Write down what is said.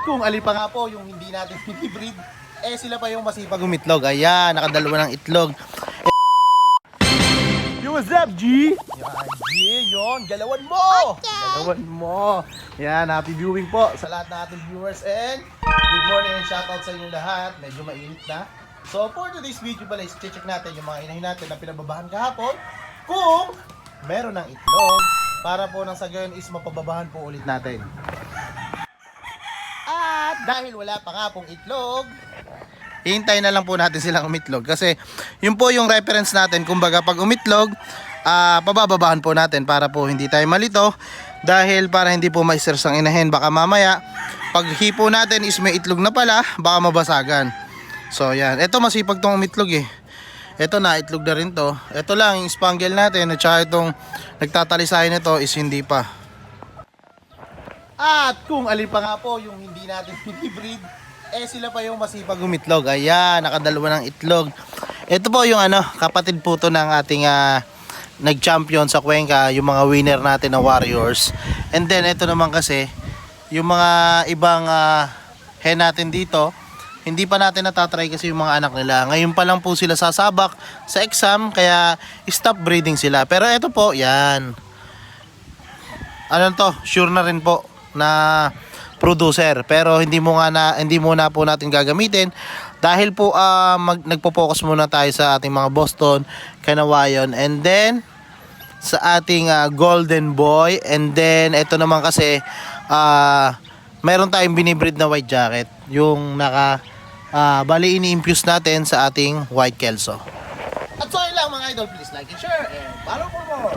kung alin pa nga po yung hindi natin pinibreed, eh sila pa yung masipag umitlog. Ayan, nakadalawa ng itlog. Yo, what's up, G? Yan, G, yun. Galawan mo! Okay. Galawan mo. Yan, happy viewing po sa lahat ng ating viewers. And good morning and shoutout sa inyo lahat. Medyo mainit na. So, for today's video pala, check natin yung mga inahin natin na pinababahan kahapon. Kung meron ng itlog, para po nang sa gayon is mapababahan po ulit natin. At dahil wala pa nga pong itlog, hintayin na lang po natin silang umitlog. Kasi yun po yung reference natin. Kumbaga pag umitlog, pabababahan po natin para po hindi tayo malito. Dahil para hindi po ma-stress ang inahin. Baka mamaya, pag hipo natin is may itlog na pala, baka mabasagan. So yan, ito masipag tong umitlog eh. Ito na, itlog na rin to. Ito lang, yung spangle natin at saka itong nagtatalisahin nito is hindi pa. At kung alin pa nga po yung hindi natin pinibreed, eh sila pa yung masipag umitlog. Ayan, nakadalawa ng itlog. Ito po yung kapatid po to ng ating nag-champion sa Cuenca, yung mga winner natin na Warriors. And then ito naman kasi, yung mga ibang hen natin dito, hindi pa natin natatry kasi yung mga anak nila. Ngayon pa lang po sila sasabak sa exam, kaya stop breeding sila. Pero ito po, yan. Ano to? Sure na rin po na producer. Pero hindi muna po natin gagamitin dahil po nagpo-focus muna tayo sa ating mga Boston, Kanawayon, and then sa ating Golden Boy. And then ito naman kasi meron tayong binibreed na white jacket, yung bali ini-infuse natin sa ating white kelso. At so yun lang mga idol, please like and share and follow for more.